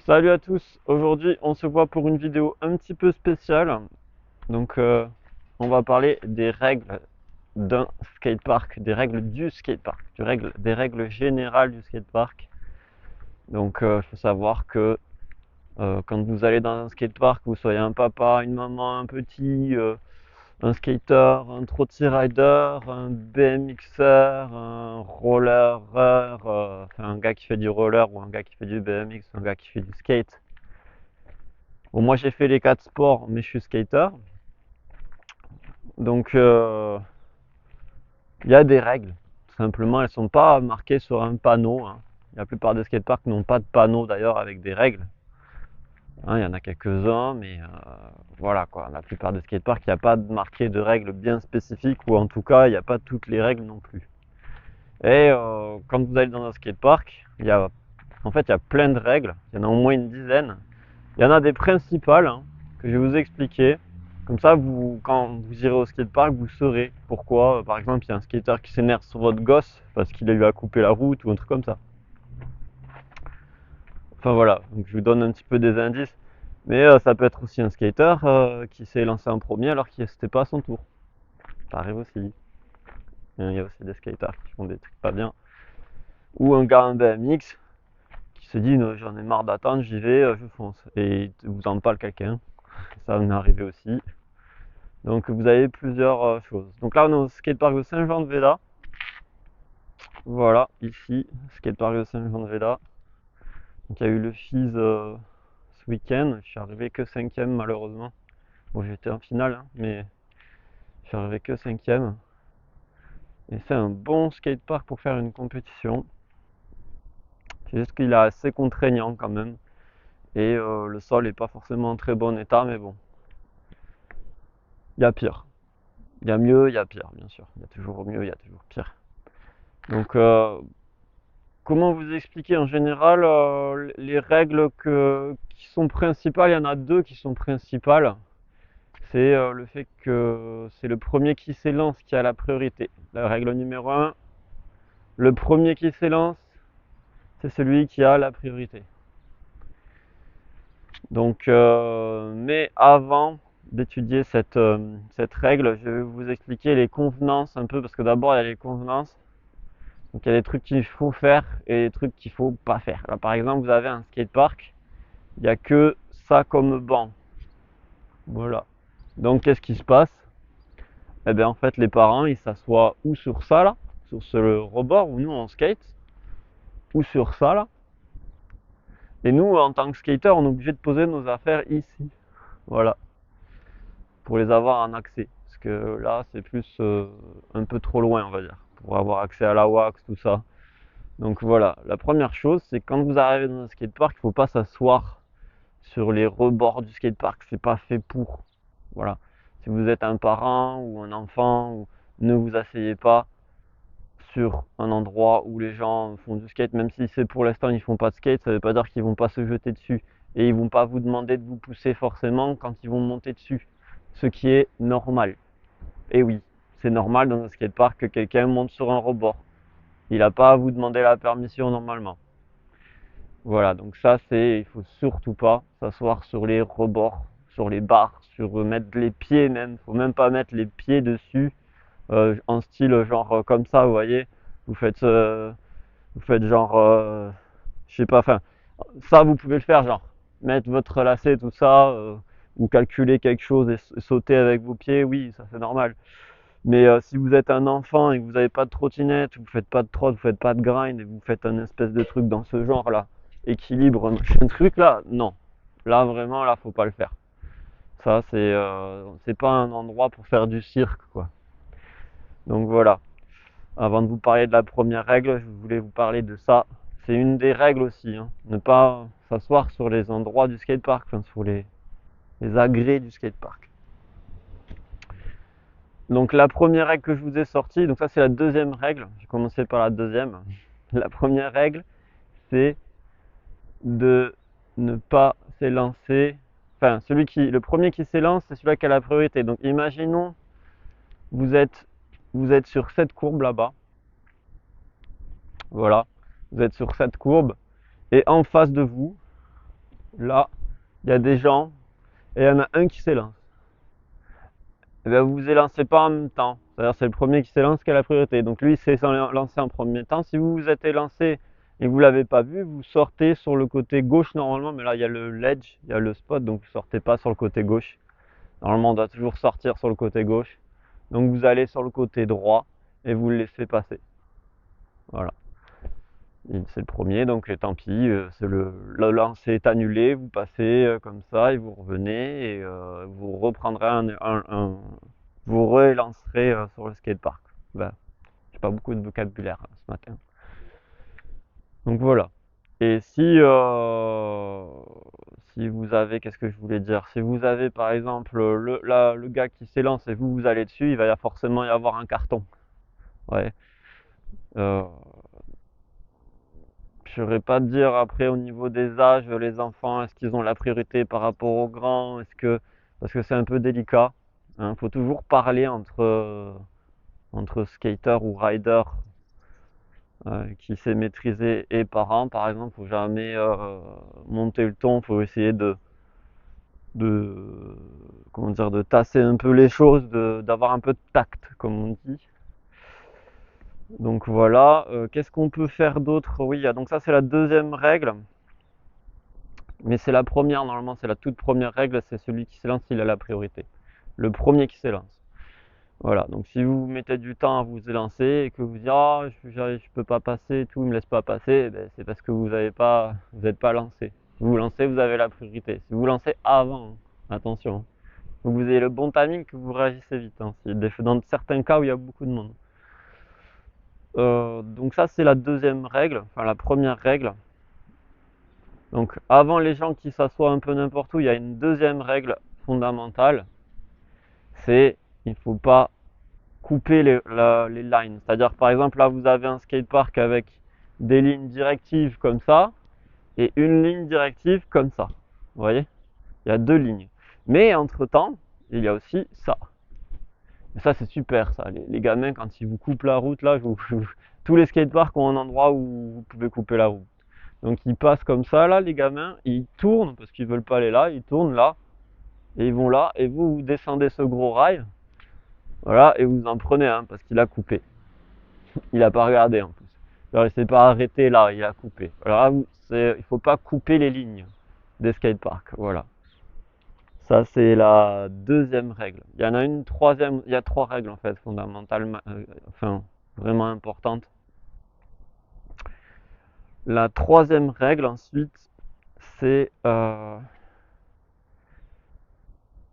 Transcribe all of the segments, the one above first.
Salut à tous, aujourd'hui on se voit pour une vidéo un petit peu spéciale. Donc on va parler des règles d'un skatepark, des règles du skatepark, des règles générales du skatepark. Donc il faut savoir que quand vous allez dans un skatepark, que vous soyez un papa, une maman, un petit, un skater, un trotty rider, un BMXer, un rollereur, enfin un gars qui fait du roller ou un gars qui fait du BMX, un gars qui fait du skate. Bon, moi j'ai fait les 4 sports, mais je suis skater. Donc il y a des règles. Tout simplement, elles ne sont pas marquées sur un panneau, hein. La plupart des skateparks n'ont pas de panneau d'ailleurs avec des règles, hein. Il y en a quelques-uns, mais voilà quoi. La plupart des skateparks, il n'y a pas de marqué de règles bien spécifiques, ou en tout cas, il n'y a pas toutes les règles non plus. Et quand vous allez dans un skatepark, en fait, il y a plein de règles. Il y en a au moins une dizaine. Il y en a des principales, hein, que je vais vous expliquer. Comme ça, quand vous irez au skatepark, vous saurez pourquoi, par exemple, il y a un skater qui s'énerve sur votre gosse parce qu'il a eu à couper la route ou un truc comme ça. Enfin voilà, donc je vous donne un petit peu des indices. Mais ça peut être aussi un skater qui s'est lancé en premier alors que c'était pas à son tour. Ça arrive aussi. Il y a aussi des skaters qui font des trucs pas bien. Ou un gars en BMX qui se dit j'en ai marre d'attendre, j'y vais, je fonce. Et il vous empale quelqu'un. Ça m'est arrivé aussi. Donc vous avez plusieurs choses. Donc là on est au skatepark de Saint-Jean-de-Véda. Voilà, ici, skatepark de Saint-Jean-de-Véda. Donc il y a eu le FIS ce week-end. Je suis arrivé que cinquième malheureusement. Bon j'étais en finale, hein, mais je suis arrivé que cinquième. Et c'est un bon skatepark pour faire une compétition. C'est juste qu'il est assez contraignant quand même. Et le sol n'est pas forcément en très bon état, mais bon. Il y a pire. Il y a mieux, il y a pire, bien sûr. Il y a toujours mieux, il y a toujours pire. Donc comment vous expliquer en général les règles qui sont principales? Il y en a deux qui sont principales. C'est le fait que c'est le premier qui s'élance qui a la priorité. La règle numéro un, le premier qui s'élance, c'est celui qui a la priorité. Donc, mais avant d'étudier cette règle, je vais vous expliquer les convenances un peu, parce que d'abord il y a les convenances. Donc il y a des trucs qu'il faut faire et des trucs qu'il faut pas faire. Là, par exemple, vous avez un skatepark, il n'y a que ça comme banc. Voilà. Donc qu'est-ce qui se passe? Eh bien en fait les parents ils s'assoient ou sur ça là, sur ce rebord où nous on skate, ou sur ça là. Et nous en tant que skater on est obligé de poser nos affaires ici. Voilà. Pour les avoir en accès. Parce que là c'est plus un peu trop loin on va dire. Pour avoir accès à la wax, tout ça. Donc voilà. La première chose c'est quand vous arrivez dans un skatepark, il ne faut pas s'asseoir sur les rebords du skatepark. C'est pas fait pour. Voilà. Si vous êtes un parent ou un enfant, ne vous asseyez pas sur un endroit où les gens font du skate, même si c'est pour l'instant ils font pas de skate, ça veut pas dire qu'ils vont pas se jeter dessus. Et ils vont pas vous demander de vous pousser forcément quand ils vont monter dessus. Ce qui est normal. Et oui, c'est normal dans un skatepark que quelqu'un monte sur un rebord. Il n'a pas à vous demander la permission normalement. Voilà, donc ça c'est, il faut surtout pas s'asseoir sur les rebords, sur les barres, sur mettre les pieds même, faut même pas mettre les pieds dessus en style genre comme ça, vous voyez, vous faites, vous faites genre, je sais pas, enfin, ça vous pouvez le faire genre, mettre votre lacet, tout ça, ou calculer quelque chose et sauter avec vos pieds, oui, ça c'est normal. Mais si vous êtes un enfant et que vous n'avez pas de trottinette, vous faites pas de trot, vous faites pas de grind et vous faites un espèce de truc dans ce genre là, équilibre, machin truc là, non. Là vraiment, là faut pas le faire. Ça c'est pas un endroit pour faire du cirque quoi. Donc voilà. Avant de vous parler de la première règle, je voulais vous parler de ça. C'est une des règles aussi, hein. Ne pas s'asseoir sur les endroits du skatepark, enfin sur les agrès du skatepark. Donc la première règle que je vous ai sortie, donc ça c'est la deuxième règle, j'ai commencé par la deuxième. La première règle, c'est de ne pas s'élancer, enfin le premier qui s'élance, c'est celui qui a la priorité. Donc imaginons, vous êtes, vous êtes sur cette courbe là-bas, voilà, vous êtes sur cette courbe, et en face de vous, là, il y a des gens et il y en a un qui s'élance. Et bien, vous vous élancez pas en même temps. C'est-à-dire, c'est le premier qui s'élance qui a la priorité. Donc, lui, il s'est lancé en premier temps. Si vous vous êtes élancé et que vous l'avez pas vu, vous sortez sur le côté gauche normalement. Mais là, il y a le ledge, il y a le spot, donc vous sortez pas sur le côté gauche. Normalement, on doit toujours sortir sur le côté gauche. Donc, vous allez sur le côté droit et vous le laissez passer. Voilà. C'est le premier, donc tant pis, le lancer est annulé, vous passez comme ça et vous revenez et vous reprendrez vous relancerez sur le skatepark. Ben, j'ai pas beaucoup de vocabulaire ce matin. Donc voilà. Et si vous avez, qu'est-ce que je voulais dire? Si vous avez par exemple le gars qui s'élance et vous allez dessus, il va forcément y avoir un carton. Ouais. Euh, Je saurais pas te dire après au niveau des âges, les enfants, est-ce qu'ils ont la priorité par rapport aux grands? Parce que c'est un peu délicat. Hein, faut toujours parler entre skater ou rider qui sait maîtriser et parents, par exemple. Faut jamais monter le ton. Faut essayer de comment dire, de tasser un peu les choses, d'avoir un peu de tact, comme on dit. Donc voilà. Qu'est-ce qu'on peut faire d'autre? Oui, donc ça c'est la deuxième règle. Mais c'est la première, normalement, c'est la toute première règle, c'est celui qui s'élance, il a la priorité. Le premier qui s'élance. Voilà, donc si vous mettez du temps à vous élancer et que vous dites ah je peux pas passer et tout, il me laisse pas passer, ben, c'est parce que vous n'êtes pas lancé. Si vous lancez, vous avez la priorité. Si vous lancez avant, hein, attention, hein. Faut que vous ayez le bon timing, que vous réagissez vite. Hein. Dans certains cas où il y a beaucoup de monde. Donc ça c'est la deuxième règle, enfin la première règle. Donc avant les gens qui s'assoient un peu n'importe où, il y a une deuxième règle fondamentale, c'est il ne faut pas couper les lines. C'est-à-dire par exemple là vous avez un skatepark avec des lignes directives comme ça et une ligne directive comme ça. Vous voyez? Il y a deux lignes. Mais entre-temps, il y a aussi ça. Et ça c'est super ça. Les gamins quand ils vous coupent la route là, tous les skateparks ont un endroit où vous pouvez couper la route. Donc ils passent comme ça là les gamins, ils tournent parce qu'ils veulent pas aller là, ils tournent là et ils vont là et vous descendez ce gros rail, voilà, et vous en prenez un parce qu'il a coupé. Il a pas regardé en plus. Alors il s'est pas arrêté là, il a coupé. Alors là, il faut pas couper les lignes des skateparks, voilà. Ça c'est la deuxième règle. Il y en a une troisième, il y a trois règles en fait fondamentales, enfin vraiment importantes. La troisième règle ensuite, c'est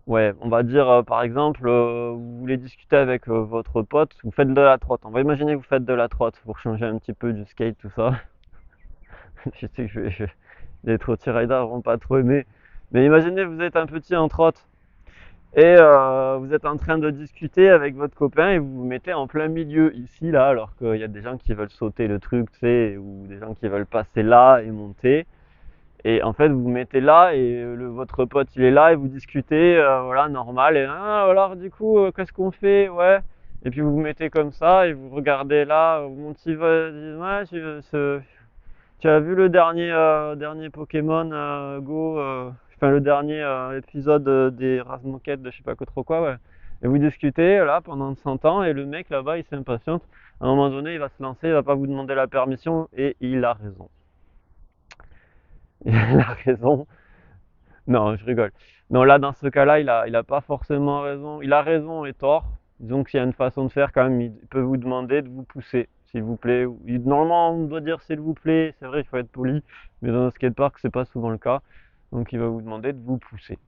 ouais, on va dire par exemple, vous voulez discuter avec votre pote, vous faites de la trotte. On va imaginer que vous faites de la trotte pour changer un petit peu du skate, tout ça. Je sais que les trottiers riders vont pas trop aimer. Mais imaginez vous êtes un petit en trotte et vous êtes en train de discuter avec votre copain et vous vous mettez en plein milieu ici, là, alors qu'il y a des gens qui veulent sauter le truc, tu sais, ou des gens qui veulent passer là et monter. Et en fait, vous vous mettez là et votre pote il est là et vous discutez, voilà, normal. Et ah, alors du coup, qu'est-ce qu'on fait? Ouais. Et puis vous vous mettez comme ça et vous regardez là, mon petit dit, ouais, tu as vu le dernier Pokémon Go, enfin le dernier épisode des Razmoket de je sais pas que trop quoi, ouais. Et vous discutez là pendant 100 ans et le mec là-bas il s'impatiente. À un moment donné, il va se lancer, il va pas vous demander la permission et il a raison. Il a raison. Non, je rigole. Non, là, dans ce cas-là, il a pas forcément raison. Il a raison et tort. Disons qu'il y a une façon de faire quand même. Il peut vous demander de vous pousser, s'il vous plaît. Normalement, on doit dire s'il vous plaît. C'est vrai, il faut être poli. Mais dans un skatepark, c'est pas souvent le cas. Donc, il va vous demander de vous pousser.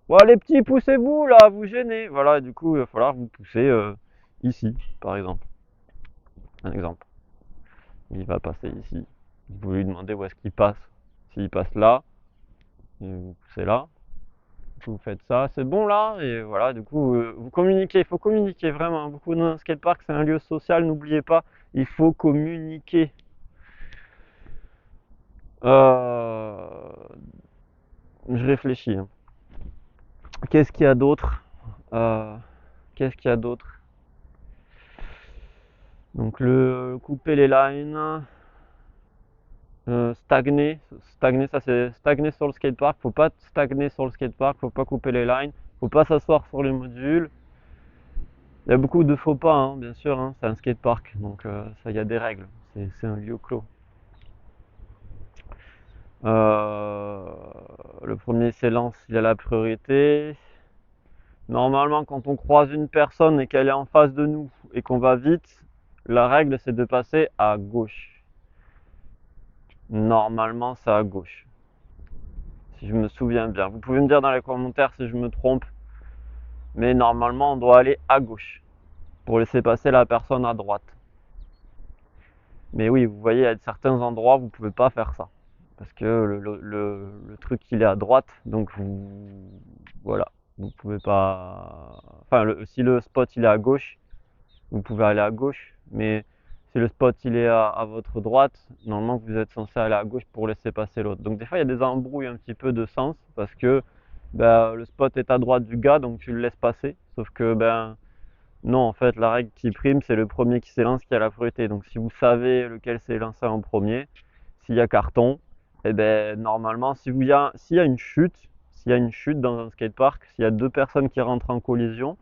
Bon, les petits, poussez-vous là, vous gênez. Voilà, du coup, il va falloir vous pousser ici, par exemple. Un exemple. Il va passer ici. Vous lui demandez où est-ce qu'il passe. S'il passe là, vous poussez là. Vous faites ça, c'est bon là, et voilà, du coup, vous communiquez, il faut communiquer vraiment. Beaucoup dans un skatepark, c'est un lieu social, n'oubliez pas, il faut communiquer. Euh, je réfléchis, hein. Qu'est-ce qu'il y a d'autre? Euh, Qu'est-ce qu'il y a d'autre? Donc, couper les lines. Stagner, ça c'est stagner sur le skatepark. Faut pas stagner sur le skatepark, faut pas couper les lines, faut pas s'asseoir sur les modules. Il y a beaucoup de faux pas, hein, bien sûr, hein, c'est un skatepark, donc ça, il y a des règles. C'est un lieu clos. Euh, le premier s'élance, il a la priorité. Normalement, quand on croise une personne et qu'elle est en face de nous et qu'on va vite, la règle c'est de passer à gauche. Normalement, c'est à gauche. Si je me souviens bien. Vous pouvez me dire dans les commentaires si je me trompe, mais normalement, on doit aller à gauche pour laisser passer la personne à droite. Mais oui, vous voyez, à certains endroits, vous pouvez pas faire ça. Parce que le truc, il est à droite, donc voilà, vous pouvez pas. Enfin, si le spot il est à gauche, vous pouvez aller à gauche, mais si le spot il est à votre droite, normalement vous êtes censé aller à gauche pour laisser passer l'autre. Donc des fois il y a des embrouilles un petit peu de sens parce que ben, le spot est à droite du gars, donc tu le laisses passer. Sauf que ben non, en fait la règle qui prime c'est le premier qui s'élance qui a la priorité. Donc si vous savez lequel s'est lancé en premier, s'il y a carton, et ben normalement s'il y a une chute, s'il y a une chute dans un skatepark, s'il y a deux personnes qui rentrent en collision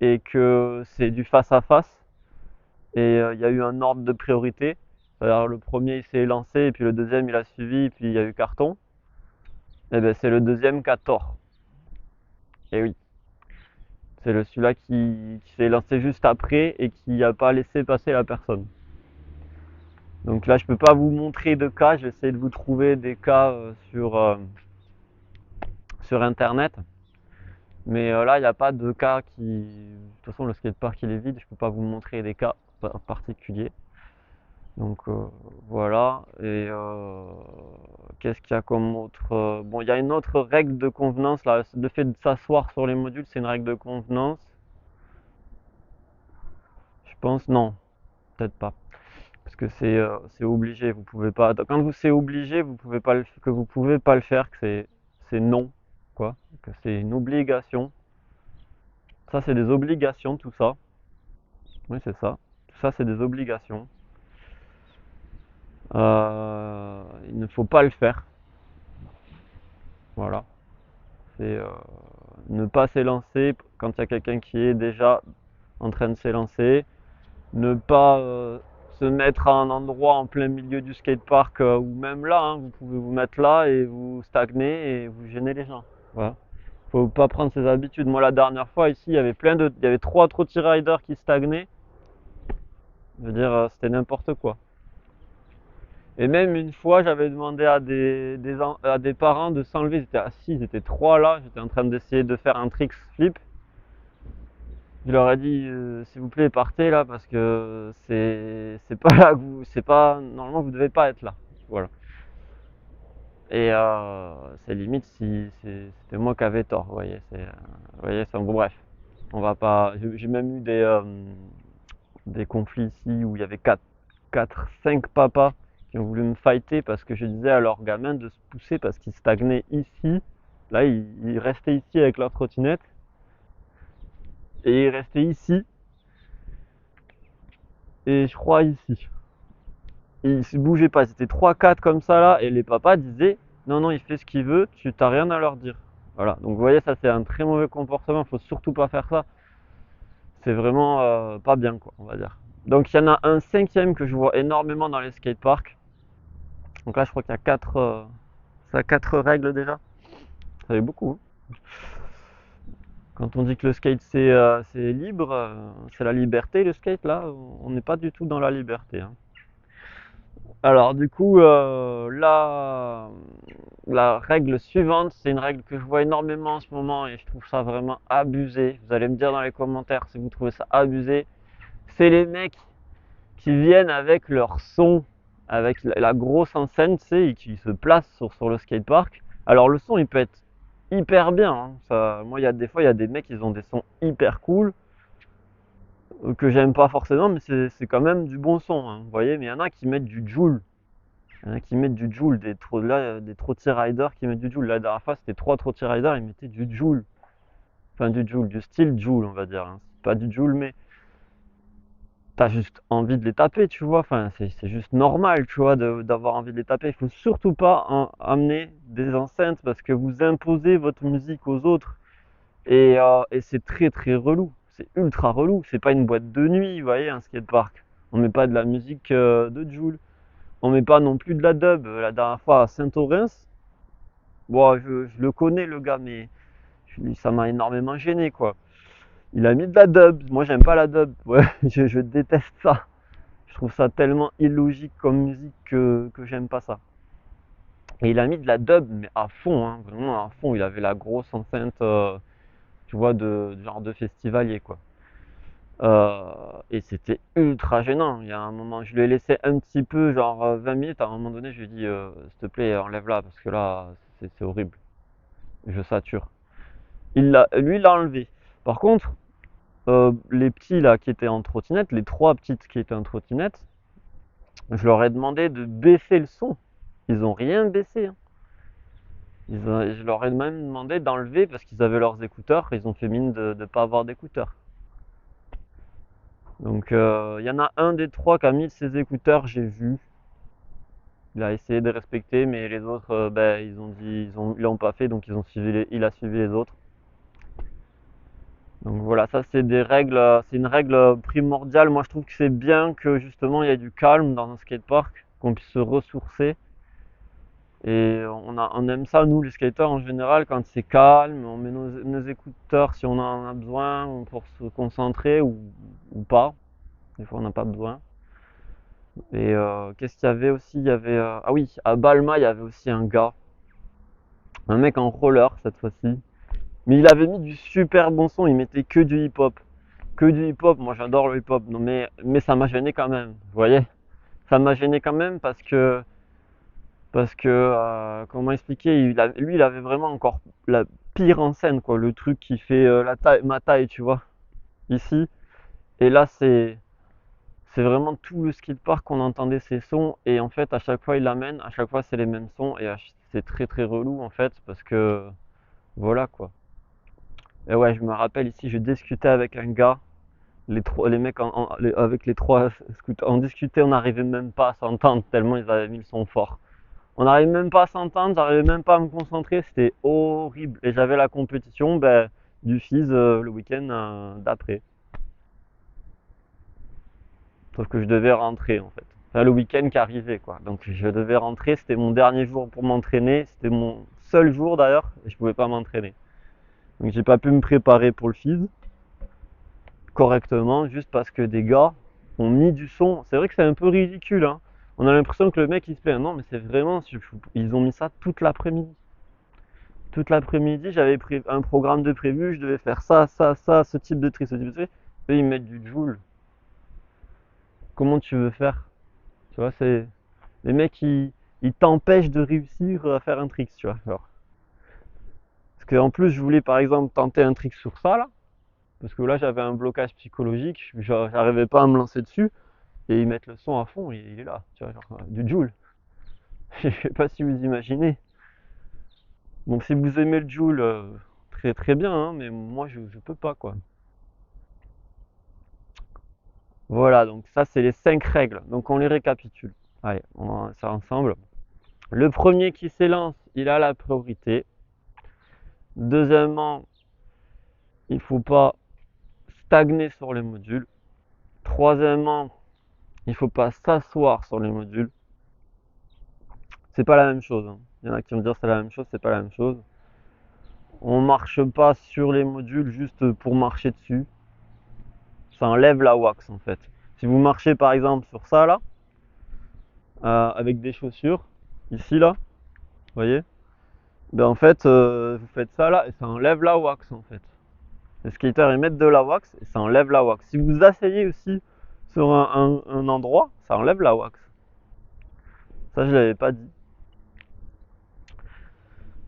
et que c'est du face à face et il y a eu un ordre de priorité. Alors le premier il s'est lancé et puis le deuxième il a suivi et puis il y a eu carton. Et ben c'est le deuxième qui a tort. Et oui, c'est celui-là qui s'est lancé juste après et qui n'a pas laissé passer la personne. Donc là je peux pas vous montrer de cas, j'essaie de vous trouver des cas sur internet. Mais là il n'y a pas de cas qui. De toute façon le skatepark il est vide, je peux pas vous montrer des cas particuliers. Donc voilà. Et qu'est-ce qu'il y a comme autre bon, il y a une autre règle de convenance là. Le fait de s'asseoir sur les modules, c'est une règle de convenance. Je pense non, peut-être pas. Parce que c'est obligé. Vous pouvez pas. Quand vous c'est obligé, vous pouvez pas que vous pouvez pas le faire. Que c'est non, quoi. Que c'est une obligation. Ça c'est des obligations, tout ça. Oui, c'est ça. Tout ça c'est des obligations. Il ne faut pas le faire. Voilà. C'est ne pas s'élancer quand il y a quelqu'un qui est déjà en train de s'élancer, ne pas se mettre à un endroit en plein milieu du skatepark ou même là, hein, vous pouvez vous mettre là et vous stagner et vous gêner les gens. Voilà. Faut pas prendre ses habitudes. Moi la dernière fois ici, il y avait trois trotty riders qui stagnaient. Je veux dire, c'était n'importe quoi. Et même une fois, j'avais demandé à des parents de s'enlever. Ils étaient assis, ils étaient trois là. J'étais en train d'essayer de faire un trick flip. Je leur ai dit s'il vous plaît partez là parce que c'est pas là que vous c'est pas normalement vous devez pas être là. Voilà. Et c'est limite si c'était moi qui avais tort, vous voyez, c'est bon bref. On va pas j'ai même eu des conflits ici où il y avait 5 papas qui ont voulu me fighter parce que je disais à leurs gamins de se pousser parce qu'ils stagnaient ici. Là, ils restaient ici avec leur trottinette et ils restaient ici et je crois ici. Et ils se bougeaient pas, c'était trois quatre comme ça là, et les papas disaient non, non, il fait ce qu'il veut, tu t'as rien à leur dire. Voilà, donc vous voyez, ça c'est un très mauvais comportement, faut surtout pas faire ça. C'est vraiment pas bien, quoi, on va dire. Donc il y en a un cinquième que je vois énormément dans les skateparks. Donc là, je crois qu'il y a quatre règles déjà. Ça fait beaucoup, hein. Quand on dit que le skate c'est libre, c'est la liberté le skate là, on n'est pas du tout dans la liberté, hein. Alors du coup, la règle suivante, c'est une règle que je vois énormément en ce moment et je trouve ça vraiment abusé. Vous allez me dire dans les commentaires si vous trouvez ça abusé. C'est les mecs qui viennent avec leur son, avec la grosse enceinte, tu sais, et qui se placent sur le skatepark. Alors le son, il peut être hyper bien, hein. Moi, il y a des fois, il y a des mecs, ils ont des sons hyper cool que j'aime pas forcément, mais c'est quand même du bon son, hein, vous voyez. Mais il y en a qui mettent du Joule. Il y en a qui mettent du Joule, des trotty riders qui mettent du Joule. La dernière fois, c'était trois trotty riders, ils mettaient du Joule. Enfin, du Joule, du style Joule, on va dire, hein. Pas du Joule, mais t'as juste envie de les taper, tu vois. Enfin, c'est juste normal, tu vois, d'avoir envie de les taper. Il faut surtout pas amener des enceintes parce que vous imposez votre musique aux autres. Et c'est très très relou. C'est ultra relou. C'est pas une boîte de nuit, vous voyez, un skatepark. On met pas de la musique de Jul. On met pas non plus de la dub. La dernière fois à Saint-Orens, bon, je le connais le gars, mais ça m'a énormément gêné quoi. Il a mis de la dub. Moi j'aime pas la dub. Ouais, je déteste ça. Je trouve ça tellement illogique comme musique que j'aime pas ça. Et il a mis de la dub, mais à fond, hein, vraiment à fond. Il avait la grosse enceinte, tu vois, de genre de festivalier quoi. Et c'était ultra gênant. Il y a un moment, je lui ai laissé un petit peu, genre 20 minutes. À un moment donné, je lui ai dit, s'il te plaît, enlève-la parce que là, c'est horrible. Je sature. Lui, il l'a enlevé. Par contre, les petits là qui étaient en trottinette, les trois petites qui étaient en trottinette, je leur ai demandé de baisser le son. Ils ont rien baissé, hein. Je leur ai même demandé d'enlever parce qu'ils avaient leurs écouteurs. Ils ont fait mine de ne pas avoir d'écouteurs. Donc il y en a un des trois qui a mis ses écouteurs, j'ai vu. Il a essayé de respecter, mais les autres, ben, ils ont dit, ils l'ont pas fait, donc il a suivi les autres. Donc voilà, ça c'est des règles, c'est une règle primordiale. Moi je trouve que c'est bien que justement il y ait du calme dans un skatepark, qu'on puisse se ressourcer. Et on aime ça, nous les skateurs en général, quand c'est calme, on met nos écouteurs si on en a besoin pour se concentrer ou pas. Des fois on n'a pas besoin. Et qu'est-ce qu'il y avait aussi? Il y avait, ah oui, à Balma il y avait aussi un mec en roller cette fois-ci. Mais il avait mis du super bon son, il mettait que du hip-hop. Que du hip-hop, moi j'adore le hip-hop, non, mais ça m'a gêné quand même, vous voyez? Ça m'a gêné quand même parce que comment expliquer, lui il avait vraiment encore la pire en scène, quoi, le truc qui fait ma taille, tu vois, ici. Et là c'est vraiment tout le skatepark qu'on entendait ces sons, et en fait à chaque fois il l'amène, à chaque fois c'est les mêmes sons, et c'est très très relou en fait, parce que voilà quoi. Et ouais, je me rappelle ici, je discutais avec un gars, les mecs avec les trois scooters, on discutait, on n'arrivait même pas à s'entendre tellement ils avaient mis le son fort. On n'arrivait même pas à s'entendre, j'arrivais même pas à me concentrer, c'était horrible. Et j'avais la compétition ben, du FIS le week-end d'après. Sauf que je devais rentrer en fait. Enfin, le week-end qui arrivait quoi. Donc je devais rentrer, c'était mon dernier jour pour m'entraîner, c'était mon seul jour d'ailleurs, et je pouvais pas m'entraîner. Donc j'ai pas pu me préparer pour le FIS correctement, juste parce que des gars ont mis du son. C'est vrai que c'est un peu ridicule, hein. On a l'impression que le mec il se plaint. Non, mais c'est vraiment, ils ont mis ça toute l'après-midi. Toute l'après-midi, j'avais pris un programme de prévu, je devais faire ça, ça, ça, ce type de tri, ce type de tri. Eux, ils mettent du joule. Comment tu veux faire? Tu vois, c'est. Les mecs, ils t'empêchent de réussir à faire un trick, tu vois. Alors, parce qu'en plus, je voulais par exemple tenter un trick sur ça, là. Parce que là, j'avais un blocage psychologique, j'arrivais pas à me lancer dessus. Et ils mettent le son à fond, il est là, tu vois, genre du joule. Je sais pas si vous imaginez. Bon, si vous aimez le joule, très très bien, hein, mais moi, je peux pas, quoi. Voilà, donc ça c'est les 5 règles. Donc on les récapitule. Allez, on va voir ça ensemble. Le premier qui s'élance, il a la priorité. Deuxièmement, il ne faut pas stagner sur les modules. Troisièmement, il ne faut pas s'asseoir sur les modules. C'est pas la même chose, hein. Il y en a qui vont dire c'est la même chose, c'est pas la même chose. On marche pas sur les modules juste pour marcher dessus. Ça enlève la wax en fait. Si vous marchez par exemple sur ça là, avec des chaussures, ici là, vous voyez, ben en fait, vous faites ça là et ça enlève la wax en fait. Les skaters ils mettent de la wax et ça enlève la wax. Si vous asseyez aussi sur un endroit, ça enlève la wax. Ça je l'avais pas dit.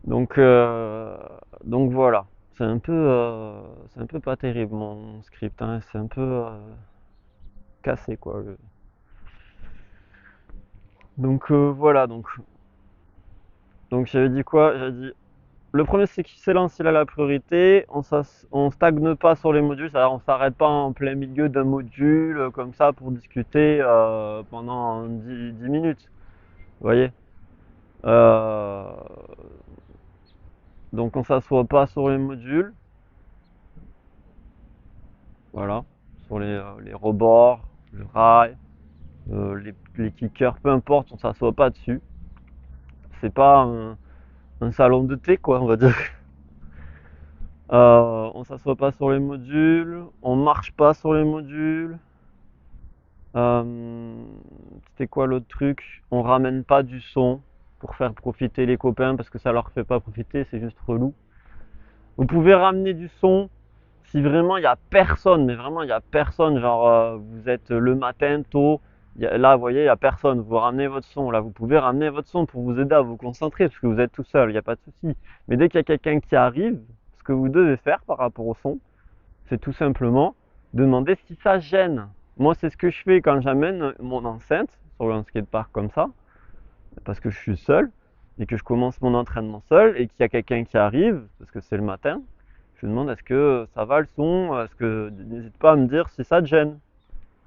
Donc, euh, donc voilà. C'est un peu pas terrible mon script, hein. C'est un peu cassé quoi. Donc voilà. Donc j'avais dit quoi? J'avais dit le premier s'élance, il a la priorité. On stagne pas sur les modules, c'est-à-dire on s'arrête pas en plein milieu d'un module comme ça pour discuter pendant 10 minutes. Vous voyez? Euh, donc on s'assoit pas sur les modules, voilà, sur les rebords, le rail, les kickers, peu importe, on s'assoit pas dessus. C'est pas un salon de thé, quoi, on va dire. On s'assoit pas sur les modules, on marche pas sur les modules. Euh, C'était quoi l'autre truc? On ramène pas du son pour faire profiter les copains parce que ça leur fait pas profiter, c'est juste relou. Vous pouvez ramener du son si vraiment il y a personne, mais vraiment il y a personne, genre vous êtes le matin tôt, là vous voyez il y a personne, vous ramenez votre son, là vous pouvez ramener votre son pour vous aider à vous concentrer parce que vous êtes tout seul, il n'y a pas de souci. Mais dès qu'il y a quelqu'un qui arrive, ce que vous devez faire par rapport au son, c'est tout simplement demander si ça gêne. Moi c'est ce que je fais quand j'amène mon enceinte sur un skatepark comme ça, parce que je suis seul et que je commence mon entraînement seul et qu'il y a quelqu'un qui arrive, parce que c'est le matin, je lui demande est-ce que ça va le son, est-ce que n'hésite pas à me dire si ça te gêne.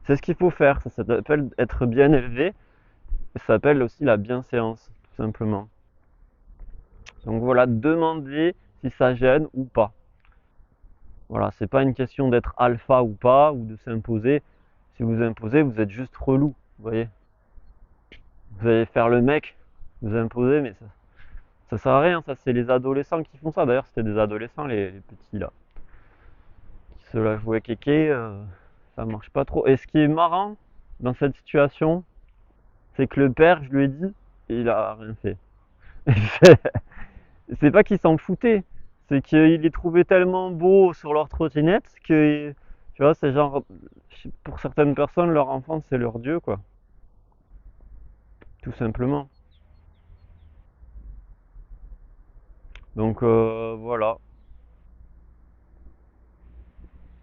C'est ce qu'il faut faire, ça s'appelle être bien élevé et ça s'appelle aussi la bienséance, tout simplement. Donc voilà, demandez si ça gêne ou pas. Voilà, c'est pas une question d'être alpha ou pas, ou de s'imposer. Si vous imposez, vous êtes juste relou, vous voyez. Vous allez faire le mec, vous imposez, mais ça sert à rien, ça c'est les adolescents qui font ça. D'ailleurs, c'était des adolescents, les petits là, qui se la jouaient kéké, ça marche pas trop. Et ce qui est marrant dans cette situation, c'est que le père, je lui ai dit, il a rien fait. C'est pas qu'il s'en foutait, c'est qu'il les trouvait tellement beaux sur leur trottinette que, tu vois, c'est genre, pour certaines personnes, leur enfance c'est leur dieu, quoi, tout simplement. Donc voilà,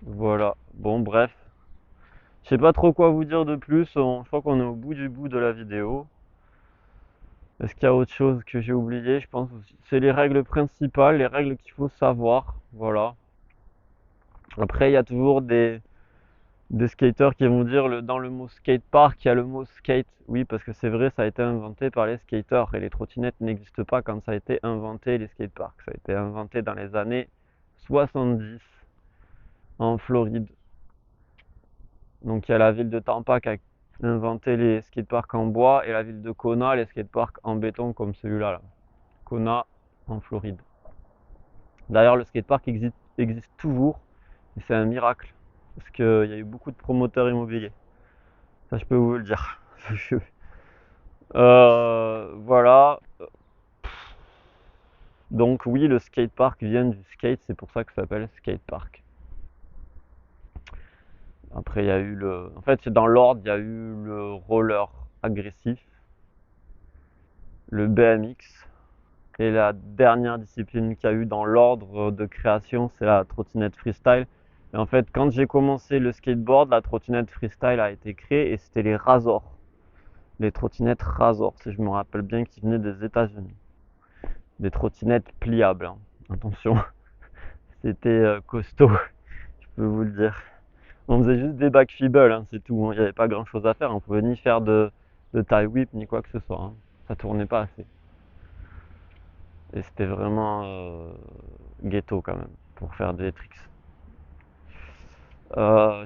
voilà. Bon, bref. Je sais pas trop quoi vous dire de plus, je crois qu'on est au bout du bout de la vidéo. Est-ce qu'il y a autre chose que j'ai oublié? Je pense que c'est les règles principales, les règles qu'il faut savoir. Voilà. Après, il y a toujours des skaters qui vont dire dans le mot skatepark, il y a le mot skate. Oui, parce que c'est vrai, ça a été inventé par les skaters et les trottinettes n'existent pas quand ça a été inventé, les skateparks. Ça a été inventé dans les années 70 en Floride. Donc il y a la ville de Tampa qui a inventé les skateparks en bois et la ville de Kona, les skateparks en béton comme celui-là. Là. Kona en Floride. D'ailleurs, le skatepark existe toujours et c'est un miracle parce qu'il y a eu beaucoup de promoteurs immobiliers. Ça, je peux vous le dire. Voilà. Donc oui, le skatepark vient du skate, c'est pour ça que ça s'appelle skatepark. Après, il y a eu le... En fait, c'est dans l'ordre, il y a eu le roller agressif, le BMX, et la dernière discipline qu'il y a eu dans l'ordre de création, c'est la trottinette freestyle. Et en fait, quand j'ai commencé le skateboard, la trottinette freestyle a été créée et c'était les Razor. Les trottinettes Razor, si je me rappelle bien, qui venaient des États-Unis. Des trottinettes pliables, hein. Attention, c'était costaud, je peux vous le dire. On faisait juste des backfibbles, hein, c'est tout. Il n'y avait pas grand chose à faire. On pouvait ni faire de tie whip ni quoi que ce soit, hein. Ça tournait pas assez. Et c'était vraiment ghetto quand même pour faire des tricks.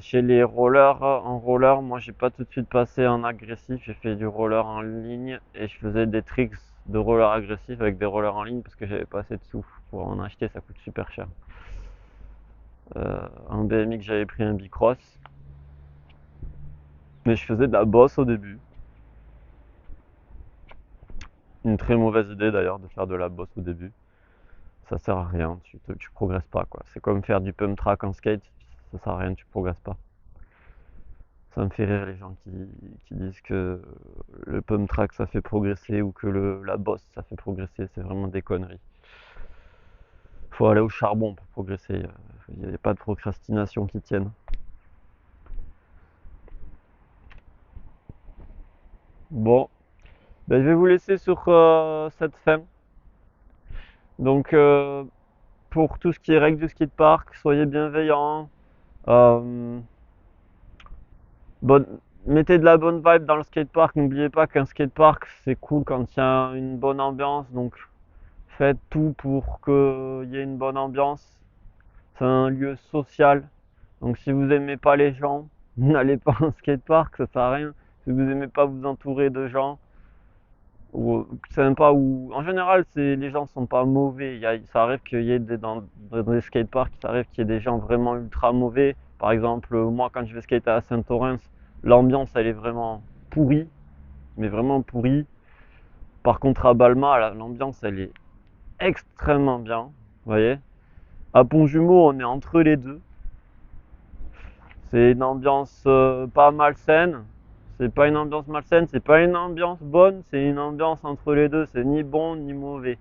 Chez les rollers, en roller, moi j'ai pas tout de suite passé en agressif, j'ai fait du roller en ligne et je faisais des tricks de roller agressif avec des rollers en ligne parce que j'avais pas assez de sous pour en acheter, ça coûte super cher. En BMX j'avais pris un bicross, mais je faisais de la bosse au début. Une très mauvaise idée d'ailleurs de faire de la bosse au début. Ça sert à rien, tu progresses pas quoi. C'est comme faire du pump track en skate, ça sert à rien, tu progresses pas. Ça me fait rire les gens qui disent que le pump track ça fait progresser ou que la bosse ça fait progresser. C'est vraiment des conneries. Faut aller au charbon pour progresser. Il n'y a pas de procrastination qui tienne. Bon, ben, je vais vous laisser sur cette fin. Donc pour tout ce qui est règles du skatepark, soyez bienveillants. euh, bonne- Mettez de la bonne vibe dans le skatepark. N'oubliez pas qu'un skatepark c'est cool quand il y a une bonne ambiance. Donc faites tout pour qu'il y ait une bonne ambiance. C'est un lieu social. Donc si vous aimez pas les gens, n'allez pas en skatepark, ça sert à rien. Si vous aimez pas vous entourer de gens, ou sympa, ou en général les gens sont pas mauvais. Ça arrive qu'il y ait dans des skateparks, ça arrive qu'il y ait des gens vraiment ultra mauvais. Par exemple, moi quand je vais skater à Saint-Orens, l'ambiance elle est vraiment pourrie, mais vraiment pourrie. Par contre à Balma, l'ambiance elle est extrêmement bien. Vous voyez? À Pont-Jumeau, on est entre les deux. C'est une ambiance pas malsaine. C'est pas une ambiance malsaine, c'est pas une ambiance bonne, c'est une ambiance entre les deux. C'est ni bon ni mauvais.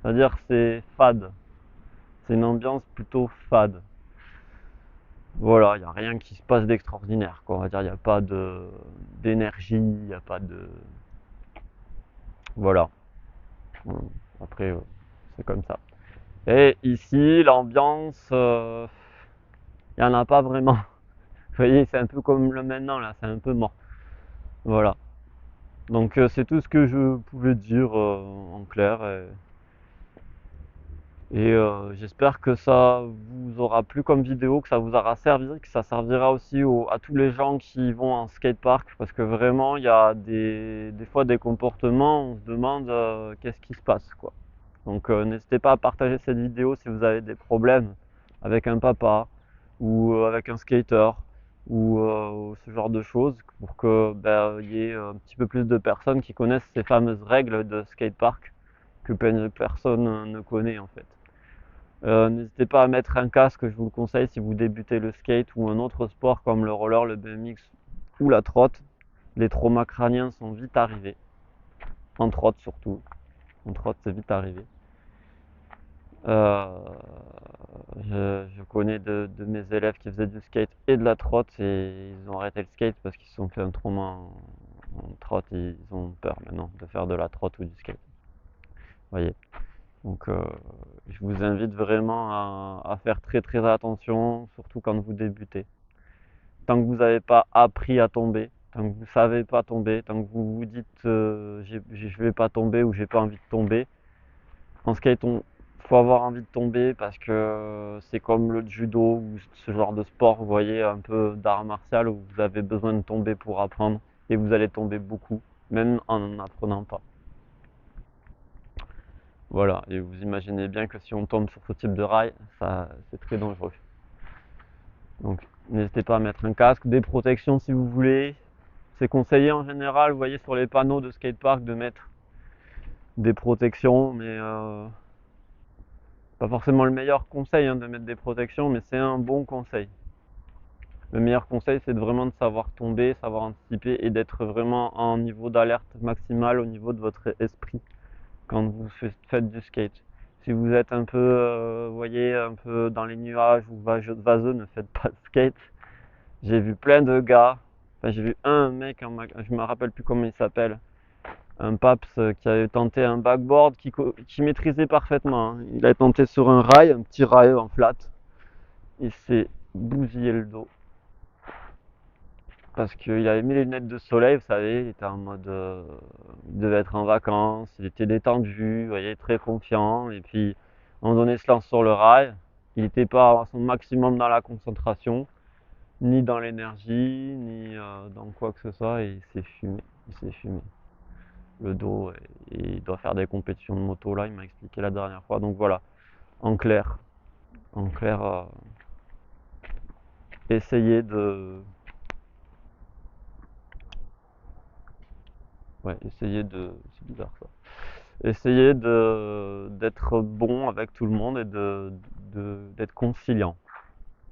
C'est-à-dire que c'est fade. C'est une ambiance plutôt fade. Voilà, il n'y a rien qui se passe d'extraordinaire, quoi. On va dire, il n'y a pas d'énergie, il n'y a pas de. Voilà. Après, c'est comme ça. Et ici, l'ambiance, il n'y en a pas vraiment. Vous voyez, c'est un peu comme le maintenant, là, c'est un peu mort. Voilà. Donc c'est tout ce que je pouvais dire en clair. Et j'espère que ça vous aura plu comme vidéo, que ça vous aura servi, que ça servira aussi à tous les gens qui vont en skatepark, parce que vraiment il y a des fois des comportements, on se demande qu'est-ce qui se passe quoi. Donc n'hésitez pas à partager cette vidéo si vous avez des problèmes avec un papa ou avec un skater ou ce genre de choses pour que il y ait un petit peu plus de personnes qui connaissent ces fameuses règles de skatepark que personne ne connaît en fait. N'hésitez pas à mettre un casque, je vous le conseille si vous débutez le skate ou un autre sport comme le roller, le BMX ou la trotte. Les traumas crâniens sont vite arrivés, en trotte surtout. En trotte, c'est vite arrivé. Euh, je connais de mes élèves qui faisaient du skate et de la trotte et ils ont arrêté le skate parce qu'ils se sont fait un trauma en trotte et ils ont peur maintenant de faire de la trotte ou du skate. Voyez. Donc je vous invite vraiment à faire très très attention, surtout quand vous débutez. Tant que vous n'avez pas appris à tomber, tant que vous ne savez pas tomber, tant que vous vous dites je ne vais pas tomber ou j'ai pas envie de tomber, en skate il faut avoir envie de tomber parce que c'est comme le judo ou ce genre de sport, vous voyez, un peu d'art martial où vous avez besoin de tomber pour apprendre et vous allez tomber beaucoup, même en n'apprenant pas. Voilà, et vous imaginez bien que si on tombe sur ce type de rail, ça c'est très dangereux. Donc n'hésitez pas à mettre un casque, des protections si vous voulez. C'est conseillé en général, vous voyez sur les panneaux de skatepark de mettre des protections, mais pas forcément le meilleur conseil de mettre des protections, mais c'est un bon conseil. Le meilleur conseil c'est vraiment de savoir tomber, savoir anticiper et d'être vraiment en niveau d'alerte maximale au niveau de votre esprit quand vous faites du skate. Si vous êtes un peu, vous voyez, un peu dans les nuages ou vaseux, ne faites pas de skate. J'ai vu plein de gars, enfin j'ai vu un mec, je me rappelle plus comment il s'appelle, un paps qui avait tenté un backboard qui maîtrisait parfaitement, hein. Il a tenté sur un rail, un petit rail en flat, il s'est bousillé le dos. Parce qu'il avait mis les lunettes de soleil, vous savez, il était en mode. Il devait être en vacances, il était détendu, vous voyez, très confiant. Et puis, à un moment donné, il se lance sur le rail. Il n'était pas à son maximum dans la concentration, ni dans l'énergie, ni dans quoi que ce soit. Et il s'est fumé. Il s'est fumé. Le dos. Et il doit faire des compétitions de moto, là, il m'a expliqué la dernière fois. Donc voilà, en clair. En clair, essayez de. Ouais, essayez de. C'est bizarre ça. Essayer d'être bon avec tout le monde et d'être conciliant.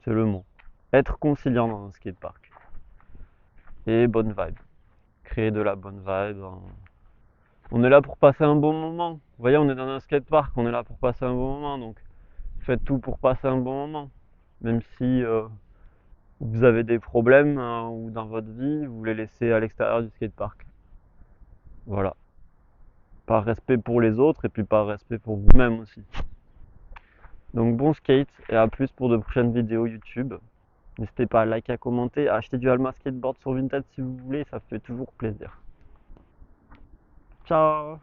C'est le mot. Être conciliant dans un skatepark. Et bonne vibe. Créer de la bonne vibe. On est là pour passer un bon moment. Vous voyez, on est dans un skatepark, on est là pour passer un bon moment. Donc faites tout pour passer un bon moment. Même si vous avez des problèmes ou dans votre vie, vous les laissez à l'extérieur du skatepark. Voilà. par respect pour les autres et puis par respect pour vous-même aussi. Donc bon skate et à plus pour de prochaines vidéos YouTube. N'hésitez pas à liker, à commenter, à acheter du Alma Skateboard sur Vinted si vous voulez, ça fait toujours plaisir. Ciao!